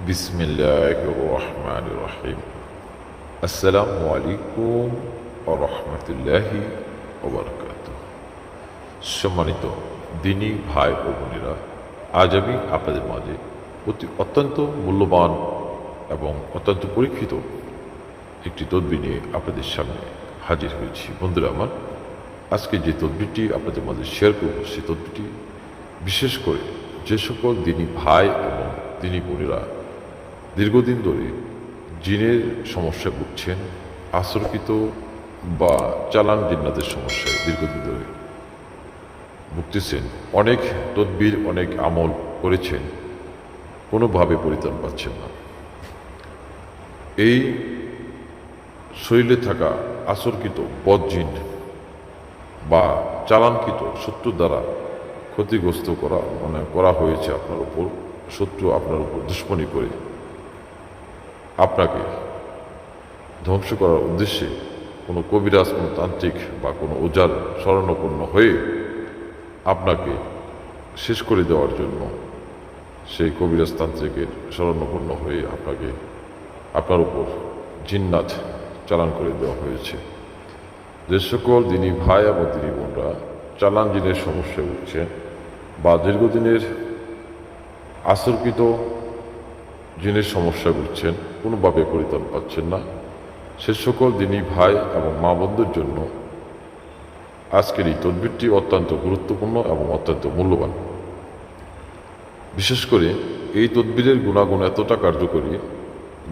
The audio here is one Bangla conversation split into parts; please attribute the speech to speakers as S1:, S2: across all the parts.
S1: বিসমিল্লাহির রহমানির রহিম। আসসালামু আলাইকুম ওয়া রাহমাতুল্লাহি ওয়া বারাকাতুহু। সম্মানিত দিনী ভাই ও বোনেরা, আজ আমি আপনাদের মাঝে অত্যন্ত মূল্যবান এবং অত্যন্ত পরীক্ষিত একটি তদবির নিয়ে আপনাদের সামনে হাজির হয়েছি। বন্ধুরা আমার, আজকে যে তদবিরটি আপনাদের মাঝে শেয়ার করব, সেই তদবিরটি বিশেষ করে যে সকল দিনী ভাই এবং দিনী বোনেরা দীর্ঘদিন ধরে জিনের সমস্যায় ভুগছেন, আসরকৃত বা চালান জিন্নাতের সমস্যায় দীর্ঘদিন ধরে ভুগতেছেন, অনেক তদবির অনেক আমল করেছেন, কোনোভাবে পরিত্রাণ পাচ্ছেন না। এই শরীরে থাকা আসরকৃত বদজিন বা চালানকৃত শত্রু দ্বারা ক্ষতিগ্রস্ত করা হয়েছে আপনার উপর। শত্রু আপনার উপর দুশ্মনী করে আপনাকে ধ্বংস করার উদ্দেশ্যে কোনো কবিরাজ, কোনো তান্ত্রিক বা কোনো ওজার শরণাপন্ন হয়ে আপনাকে শেষ করে দেওয়ার জন্য সেই কবিরাজ তান্ত্রিকের শরণাপন্ন হয়ে আপনার উপর জিন্নাত চালান করে দেওয়া হয়েছে। যে সকল দিনী ভাই এবং দিনী বোনরা চালান জিনের সমস্যায় উঠছে বা দীর্ঘদিনের আসরকৃত জিনের সমস্যা বুঝছেন, কোনোভাবে পরিত্রাণ পাচ্ছেন না, সে সকল দিনী ভাই এবং মা বোনদের জন্য আজকের এই তদবিরটি অত্যন্ত গুরুত্বপূর্ণ এবং অত্যন্ত মূল্যবান। বিশেষ করে এই তদবিরের গুণাগুণ এতটা কার্যকরী,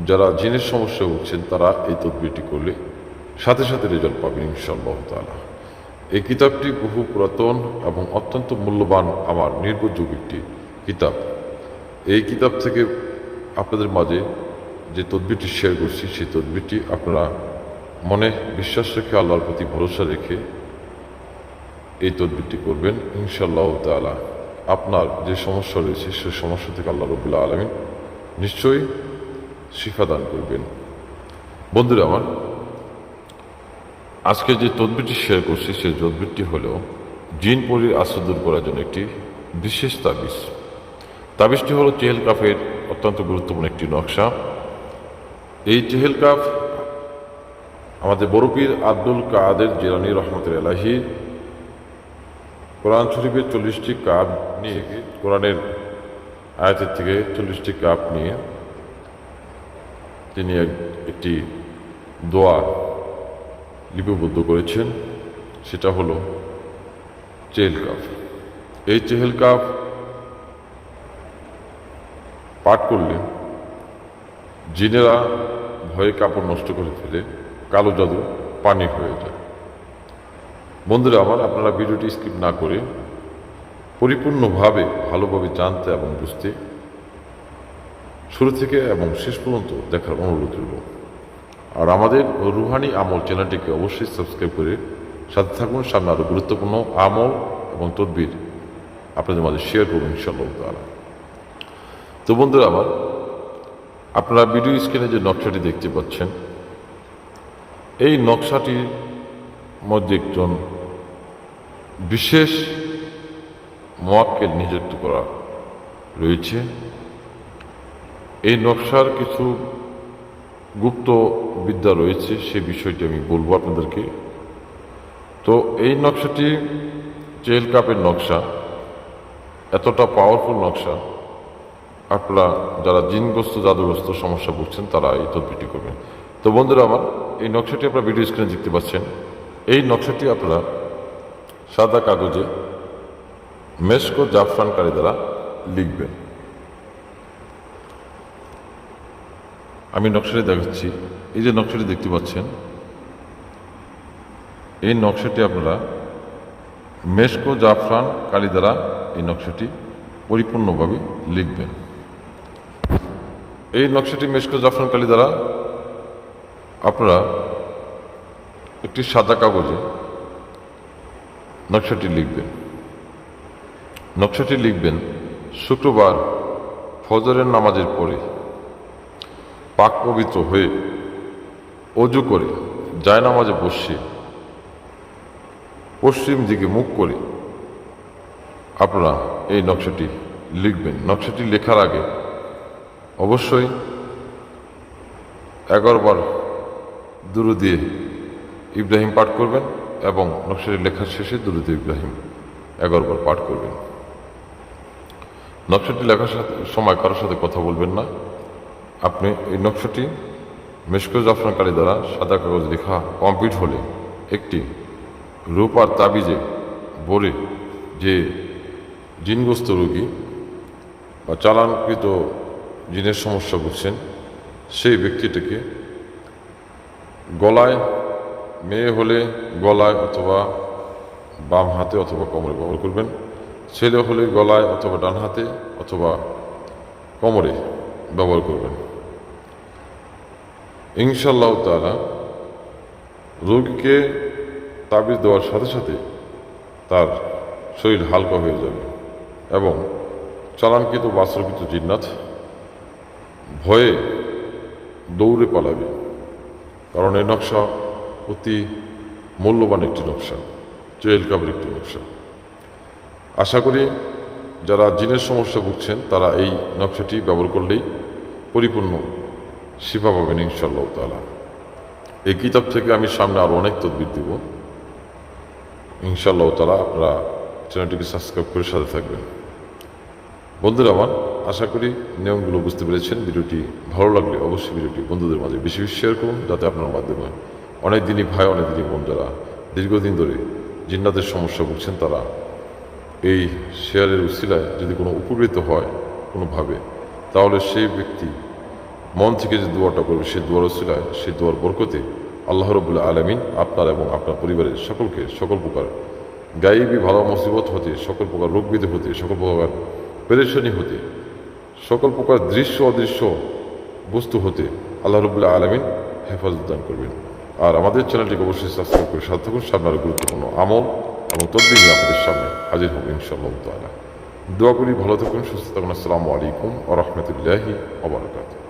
S1: যারা জিনের সমস্যা ভুগছেন তারা এই তদবিরটি করলে সাথে সাথে রেজাল্ট পাবেন ইনশাআল্লাহ তাআলা। এই কিতাবটি বহু পুরাতন এবং অত্যন্ত মূল্যবান, আমার নির্ভরযোগ্য একটি কিতাব। এই কিতাব থেকে আপনাদের মাঝে যে তদবিরটি শেয়ার করছি, সেই তদবিরটি আপনারা মনে বিশ্বাস রেখে, আল্লাহর প্রতি ভরসা রেখে এই তদবিরটি করবেন ইনশাআল্লাহ তাআলা। আপনার যে সমস্যা রয়েছে সেই সমস্যা থেকে আল্লাহ রাব্বুল আলামিন নিশ্চয়ই শিফা দান করবেন। বন্ধুরা আমার, আজকে যে তদবিরটি শেয়ার করছি সেই তদবিরটি হলো জিন পরীর আশ্রয় দূর করার জন্য একটি বিশেষ তাবিজ। তাবিজটি হলো চেহেল কাফের অত্যন্ত গুরুত্বপূর্ণ একটি নকশা। এই চেহেল কাফ আমাদের বড় পীর আব্দুল কাদের জিলানী রহমতুল্লাহি আলাইহি কোরআন শরীফের 40টি কাপ নিয়ে, কোরআনের আয়াতের থেকে 40টি কাপ নিয়ে তিনি একটি দোয়া লিপিবদ্ধ করেছেন, সেটা হলো চেহেল কাফ। এই চেহেল কাফ পাঠ করলে জিনেরা ভয়ে কাপড় নষ্ট করে ফেলে, কালো জাদু পানি হয়ে যায়। বন্ধুরা আমার, আপনারা ভিডিওটি স্কিপ না করে পরিপূর্ণভাবে ভালোভাবে জানতে এবং বুঝতে শুরু থেকে এবং শেষ পর্যন্ত দেখার অনুরোধ রইল। আর আমাদের রুহানি আমল চ্যানেলটিকে অবশ্যই সাবস্ক্রাইব করে সাথে থাকুন। সামনে আরও গুরুত্বপূর্ণ আমল এবং তদবির আপনাদের মাঝে শেয়ার করুন ইনশাআল্লাহ তাআলা। তো বন্ধুরা আমার, আপনারা ভিডিও স্ক্রিনে যে নকশাটি দেখতে পাচ্ছেন, এই নকশাটির মধ্যে একজন বিশেষ মুয়াক্কেল নিযুক্ত করা রয়েছে। এই নকশার কিছু গুপ্ত বিদ্যা রয়েছে, সে বিষয়টি আমি বলবো আপনাদেরকে। তো এই নকশাটি চেহেল কাপের নকশা, এতটা পাওয়ারফুল নকশা, আপনারা যারা জিনগ্রস্ত জাদুগ্রস্ত সমস্যা ভুগছেন তারা এই তদবিরটি করবেন। তো বন্ধুরা আমার, এই নকশাটি আপনারা ভিডিও স্ক্রিনে দেখতে পাচ্ছেন। এই নকশাটি আপনারা সাদা কাগজে মেশক ও জাফরান কালি দ্বারা লিখবেন। আমি নকশাটি দেখাচ্ছি। এই যে নকশাটি দেখতে পাচ্ছেন, এই নকশাটি আপনারা মেশক ও জাফরান কালি দ্বারা এই নকশাটি পরিপূর্ণভাবে লিখবেন। এই নকশাটি মেশক ও জাফরান কালি দ্বারা আপনারা একটি সাদা কাগজে নকশাটি লিখবেন। নকশাটি লিখবেন শুক্রবার ফজরের নামাজের পরে পাক পবিত্র হয়ে অজু করে জায়নামাজে বসে পশ্চিম দিকে মুখ করে আপনারা এই নকশাটি লিখবেন। নকশাটি লেখার আগে অবশ্যই 11 বার দুরূদ ইব্রাহিম পাঠ করবেন এবং নকশাটি লেখার শেষে দুরূদ ইব্রাহিম 11 বার পাঠ করবেন। নকশাটি লেখার সময় কারোর সাথে কথা বলবেন না। আপনি এই নকশাটি মেশকো জাফরান কালি দ্বারা সাদা কাগজ লেখা কমপ্লিট হলে একটি রূপার তাবিজে বলে যে জিনগ্রস্ত রোগী বা চালানকৃত জিনের সমস্যা বুঝছেন সেই ব্যক্তিটাকে গলায়, মেয়ে হলে গলায় অথবা বাম হাতে অথবা কোমরে ব্যবহার করবেন, ছেলে হলে গলায় অথবা ডান হাতে অথবা কোমরে ব্যবহার করবেন। ইনশাআল্লাহ তাআলা রোগীকে তাবিজ দেওয়ার সাথে সাথে তার শরীর হালকা হয়ে যাবে এবং চালানকৃত বা আশ্রয়কৃত জিন্নাত ভয়ে দৌড়ে পালাবে। কারণ এই নকশা অতি মূল্যবান একটি নকশা, জেল কাবের একটি নকশা। আশা করি যারা জিনের সমস্যা ভুগছেন তারা এই নকশাটি ব্যবহার করলেই পরিপূর্ণ শিফা পাবেন ইনশাআল্লাহ তাআলা। এই কিতাব থেকে আমি সামনে আরও অনেক তদবির দেব ইনশাআল্লাহ তাআলা। আপনারা চ্যানেলটিকে সাবস্ক্রাইব করে সাথে থাকবেন। বন্ধুরা আমার, আশা করি নিয়মগুলো বুঝতে পেরেছেন। ভিডিওটি ভালো লাগলে অবশ্যই ভিডিওটি বন্ধুদের মাঝে বেশি বেশি শেয়ার করুন, যাতে আপনার মাধ্যমে অনেক দিনই ভাই, অনেক দিনই বোন যারা দীর্ঘদিন ধরে জিন্নাতের সমস্যা ভুগছেন তারা এই শেয়ারের উসিলায় যদি কোনো উপকৃত হয় কোনোভাবে, তাহলে সেই ব্যক্তি মন থেকে যে দোয়াটা করবে সেই দোয়ার উসিলায়, সেই দোয়ার বরকতে আল্লাহ রাব্বুল আলামিন আপনার এবং আপনার পরিবারের সকলকে সকল প্রকার গায়েবী ভালো মুসিবত হতে, সকল প্রকার রোগ ব্যাধি হতে, সকল প্রকার পেরেশানি হতে, সকল প্রকার দৃশ্য অদৃশ্য বস্তু হতে আল্লাহ রাব্বুল আলামিন হেফাজত দান করবেন। আর আমাদের চ্যানেলটিকে অবশ্যই সাবস্ক্রাইব করে সাথে থাকুন। সামনে আরও গুরুত্বপূর্ণ আমল এবং তদবির নিয়ে আপনাদের সামনে হাজির হব ইনশাআল্লাহ তাআলা। দোয়া করি ভালো থাকুন, সুস্থ থাকুন। আসসালামু আলাইকুম ওয়া রাহমাতুল্লাহি ওয়া বারাকাতুহু।